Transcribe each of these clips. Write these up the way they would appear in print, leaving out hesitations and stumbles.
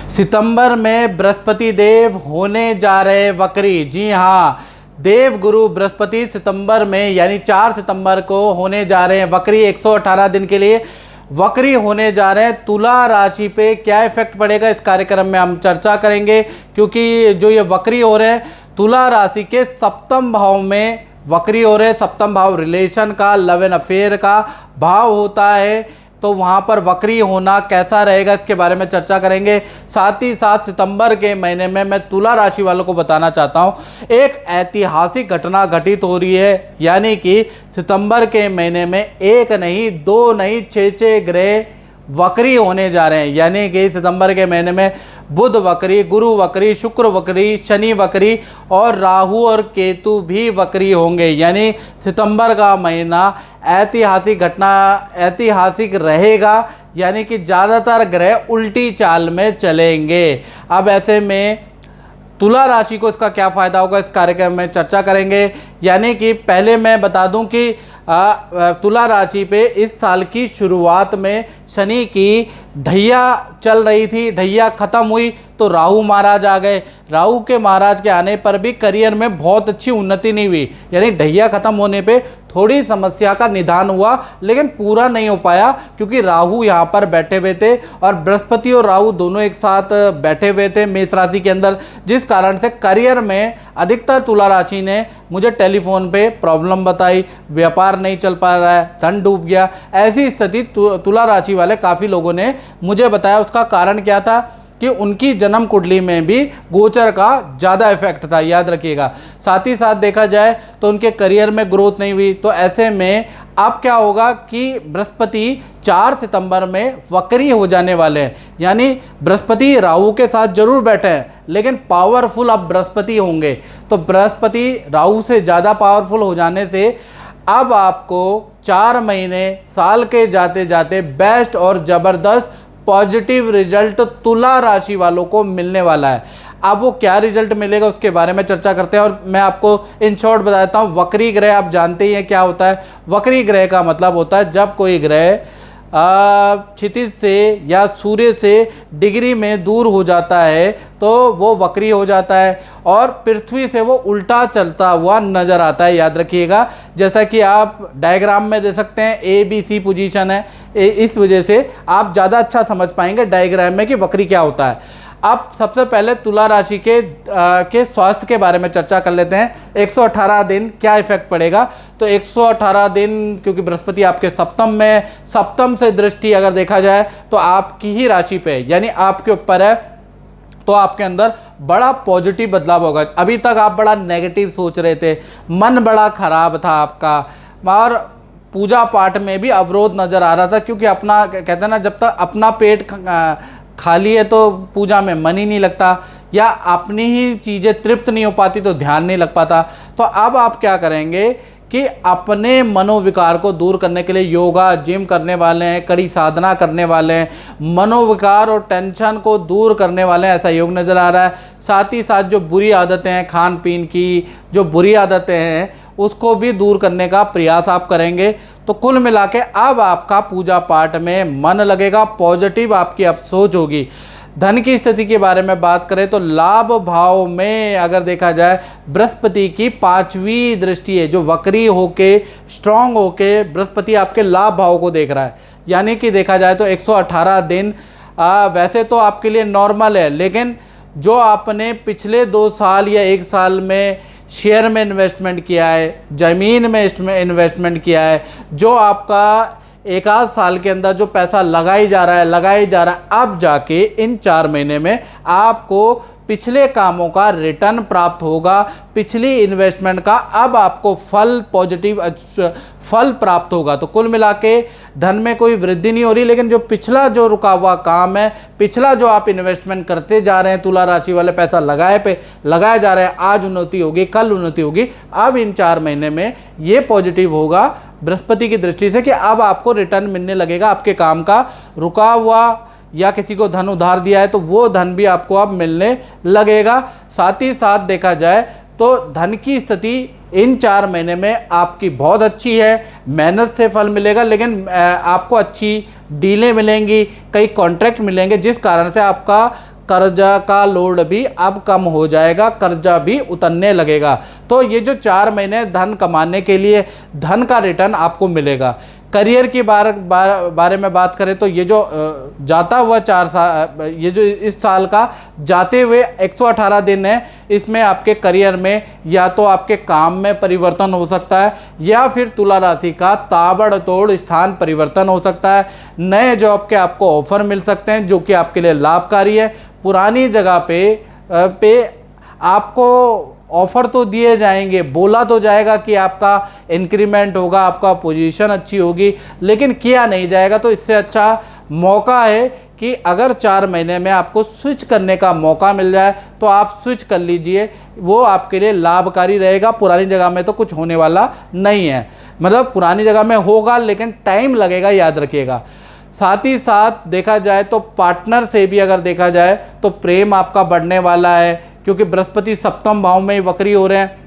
सितंबर में बृहस्पति देव होने जा रहे वक्री। जी हाँ, देव गुरु बृहस्पति सितंबर में यानी 4 सितंबर को होने जा रहे हैं वक्री। 118 दिन के लिए वक्री होने जा रहे हैं। तुला राशि पे क्या इफेक्ट पड़ेगा इस कार्यक्रम में हम चर्चा करेंगे, क्योंकि जो ये वक्री हो रहे हैं तुला राशि के सप्तम भाव में वक्री हो रहे हैं। सप्तम भाव रिलेशन का, लव एंड अफेयर का भाव होता है, तो वहाँ पर वक्री होना कैसा रहेगा इसके बारे में चर्चा करेंगे। साथ ही साथ सितंबर के महीने में मैं तुला राशि वालों को बताना चाहता हूँ एक ऐतिहासिक घटना घटित हो रही है, यानी कि सितंबर के महीने में एक नहीं, दो नहीं, 6 ग्रह वक्री होने जा रहे हैं। यानी कि सितंबर के महीने में बुध वक्री, गुरु वक्री, शुक्र वक्री, शनि वक्री और राहु और केतु भी वक्री होंगे। यानी सितंबर का महीना ऐतिहासिक घटना, ऐतिहासिक रहेगा, यानी कि ज़्यादातर ग्रह उल्टी चाल में चलेंगे। अब ऐसे में तुला राशि को इसका क्या फ़ायदा होगा इस कार्यक्रम में चर्चा करेंगे। यानी कि पहले मैं बता दूं कि तुला राशि पे इस साल की शुरुआत में शनि की ढैया चल रही थी, ढैया ख़त्म हुई तो राहु महाराज आ गए। राहु के महाराज के आने पर भी करियर में बहुत अच्छी उन्नति नहीं हुई, यानी ढैया ख़त्म होने पे थोड़ी समस्या का निदान हुआ, लेकिन पूरा नहीं हो पाया क्योंकि राहु यहाँ पर बैठे हुए थे और बृहस्पति और राहु दोनों एक साथ बैठे हुए थे मेष राशि के अंदर, जिस कारण से करियर में अधिकतर तुला राशि ने मुझे टेलीफोन पे प्रॉब्लम बताई, व्यापार नहीं चल पा रहा है, धन डूब गया। ऐसी स्थिति तुला राशि वाले काफ़ी लोगों ने मुझे बताया। उसका कारण क्या था कि उनकी जन्म कुंडली में भी गोचर का ज़्यादा इफेक्ट था, याद रखिएगा। साथ ही साथ देखा जाए तो उनके करियर में ग्रोथ नहीं हुई। तो ऐसे में अब क्या होगा कि बृहस्पति 4 सितंबर में वक्री हो जाने वाले हैं। यानी बृहस्पति राहु के साथ जरूर बैठे हैं, लेकिन पावरफुल अब बृहस्पति होंगे। तो बृहस्पति राहु से ज़्यादा पावरफुल हो जाने से अब आपको 4 महीने साल के जाते जाते बेस्ट और ज़बरदस्त पॉजिटिव रिजल्ट तुला राशि वालों को मिलने वाला है। अब वो क्या रिजल्ट मिलेगा उसके बारे में चर्चा करते हैं और मैं आपको इन शॉर्ट बताता हूँ। वक्री ग्रह आप जानते ही हैं क्या होता है। वक्री ग्रह का मतलब होता है जब कोई ग्रह क्षितिज से या सूर्य से डिग्री में दूर हो जाता है तो वो वक्री हो जाता है और पृथ्वी से वो उल्टा चलता हुआ नज़र आता है, याद रखिएगा। जैसा कि आप डायग्राम में देख सकते हैं ABC पोजीशन है, इस वजह से आप ज़्यादा अच्छा समझ पाएंगे डायग्राम में कि वक्री क्या होता है। अब सबसे पहले तुला राशि के स्वास्थ्य के बारे में चर्चा कर लेते हैं। 118 दिन क्या इफेक्ट पड़ेगा। तो 118 दिन, क्योंकि बृहस्पति आपके सप्तम में, सप्तम से दृष्टि अगर देखा जाए तो आपकी ही राशि पे यानी आपके ऊपर है, तो आपके अंदर बड़ा पॉजिटिव बदलाव होगा। अभी तक आप बड़ा नेगेटिव सोच रहे थे, मन बड़ा खराब था आपका, और पूजा पाठ में भी अवरोध नज़र आ रहा था, क्योंकि अपना कहते हैं ना, जब तक अपना पेट खाली है तो पूजा में मन ही नहीं लगता, या अपनी ही चीज़ें तृप्त नहीं हो पाती तो ध्यान नहीं लग पाता। तो अब आप क्या करेंगे कि अपने मनोविकार को दूर करने के लिए योगा, जिम करने वाले हैं, कड़ी साधना करने वाले हैं, मनोविकार और टेंशन को दूर करने वाले हैं, ऐसा योग नज़र आ रहा है। साथ ही साथ जो बुरी आदतें हैं, खान पीन की जो बुरी आदतें हैं, उसको भी दूर करने का प्रयास आप करेंगे। तो कुल मिला के अब आपका पूजा पाठ में मन लगेगा, पॉजिटिव आपकी अब सोच होगी। धन की स्थिति के बारे में बात करें तो लाभ भाव में अगर देखा जाए बृहस्पति की 5वीं दृष्टि है, जो वक्री होके स्ट्रांग होके बृहस्पति आपके लाभ भाव को देख रहा है। यानी कि देखा जाए तो 118 दिन वैसे तो आपके लिए नॉर्मल है, लेकिन जो आपने पिछले 2 साल या 1 साल में शेयर में इन्वेस्टमेंट किया है, ज़मीन में इन्वेस्टमेंट किया है, जो आपका 1 आध साल के अंदर जो पैसा लगाई जा रहा है, अब जाके इन 4 महीने में आपको पिछले कामों का रिटर्न प्राप्त होगा। पिछली इन्वेस्टमेंट का अब आपको फल, पॉजिटिव फल प्राप्त होगा। तो कुल मिला के धन में कोई वृद्धि नहीं हो रही, लेकिन जो पिछला जो रुका हुआ काम है, पिछला जो आप इन्वेस्टमेंट करते जा रहे हैं, तुला राशि वाले पैसा लगाए जा रहे हैं, आज उन्नति होगी, कल उन्नति होगी। अब इन 4 महीने में ये पॉजिटिव होगा बृहस्पति की दृष्टि से कि अब आपको रिटर्न मिलने लगेगा आपके काम का। रुका हुआ या किसी को धन उधार दिया है तो वो धन भी आपको अब मिलने लगेगा। साथ ही साथ देखा जाए तो धन की स्थिति इन 4 महीने में आपकी बहुत अच्छी है, मेहनत से फल मिलेगा, लेकिन आपको अच्छी डीलें मिलेंगी, कई कॉन्ट्रैक्ट मिलेंगे, जिस कारण से आपका कर्जा का लोड भी अब कम हो जाएगा, कर्जा भी उतरने लगेगा। तो ये जो 4 महीने धन कमाने के लिए धन का रिटर्न आपको मिलेगा। करियर की बारे में बात करें तो ये जो जाता हुआ 4 साल, ये जो इस साल का जाते हुए 118 दिन है, इसमें आपके करियर में या तो आपके काम में परिवर्तन हो सकता है या फिर तुला राशि का ताबड़तोड़ स्थान परिवर्तन हो सकता है। नए जॉब के आपको ऑफर मिल सकते हैं जो कि आपके लिए लाभकारी है। पुरानी जगह पे आपको ऑफर तो दिए जाएंगे, बोला तो जाएगा कि आपका इंक्रीमेंट होगा, आपका पोजीशन अच्छी होगी, लेकिन किया नहीं जाएगा। तो इससे अच्छा मौका है कि अगर 4 महीने में आपको स्विच करने का मौका मिल जाए तो आप स्विच कर लीजिए, वो आपके लिए लाभकारी रहेगा। पुरानी जगह में तो कुछ होने वाला नहीं है, मतलब पुरानी जगह में होगा लेकिन टाइम लगेगा, याद रखिएगा। साथ ही साथ देखा जाए तो पार्टनर से भी अगर देखा जाए तो प्रेम आपका बढ़ने वाला है, क्योंकि बृहस्पति सप्तम भाव में ही वक्री हो रहे हैं,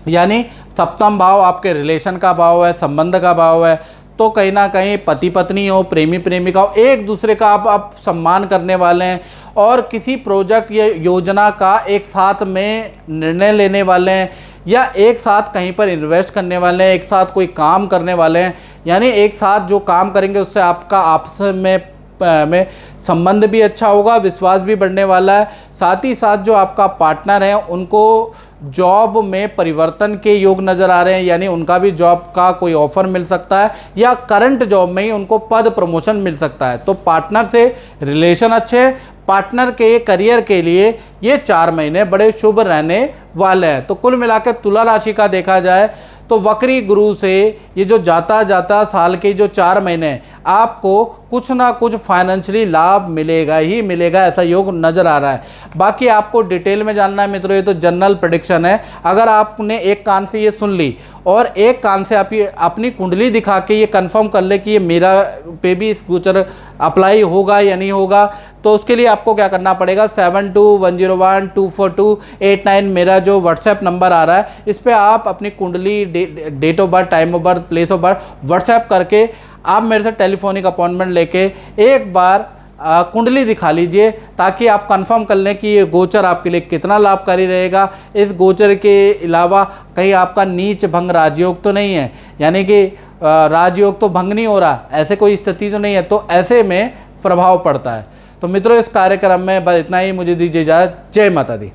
यानी सप्तम भाव आपके रिलेशन का भाव है, संबंध का भाव है। तो कहीं ना कहीं पति पत्नी हो, प्रेमी प्रेमिका हो, एक दूसरे का आप सम्मान करने वाले हैं और किसी प्रोजेक्ट या योजना का एक साथ में निर्णय लेने वाले हैं या एक साथ कहीं पर इन्वेस्ट करने वाले हैं, एक साथ कोई काम करने वाले हैं। यानी एक साथ जो काम करेंगे उससे आपका आपस में संबंध भी अच्छा होगा, विश्वास भी बढ़ने वाला है। साथ ही साथ जो आपका पार्टनर है उनको जॉब में परिवर्तन के योग नज़र आ रहे हैं, यानी उनका भी जॉब का कोई ऑफर मिल सकता है या करंट जॉब में ही उनको पद प्रमोशन मिल सकता है। तो पार्टनर से रिलेशन अच्छे हैं, पार्टनर के करियर के लिए ये 4 महीने बड़े शुभ रहने वाले हैं। तो कुल मिलाकर तुला राशि का देखा जाए तो वक्री गुरु से ये जो जाता जाता साल के जो 4 महीने आपको कुछ ना कुछ फाइनेंशियली लाभ मिलेगा ही मिलेगा, ऐसा योग नज़र आ रहा है। बाकी आपको डिटेल में जानना है मित्रों, ये तो जनरल प्रेडिक्शन है। अगर आपने एक कान से ये सुन ली और एक कान से आप ये अपनी कुंडली दिखा के ये कंफर्म कर ले कि ये मेरा पे भी इस गोचर अप्लाई होगा या नहीं होगा, तो उसके लिए आपको क्या करना पड़ेगा, 7210124289 मेरा जो व्हाट्सएप नंबर आ रहा है, इस पर आप अपनी कुंडली, date of birth, time of birth, place of birth WhatsApp करके आप मेरे से टेलीफोनिक अपॉइंटमेंट लेके एक बार कुंडली दिखा लीजिए, ताकि आप कंफर्म कर लें कि ये गोचर आपके लिए कितना लाभकारी रहेगा। इस गोचर के अलावा कहीं आपका नीच भंग राजयोग तो नहीं है, यानी कि राजयोग तो भंग नहीं हो रहा, ऐसे कोई स्थिति तो नहीं है, तो ऐसे में प्रभाव पड़ता है। तो मित्रों, इस कार्यक्रम में बस इतना ही, मुझे दीजिए इजाज़त। जय माता दी।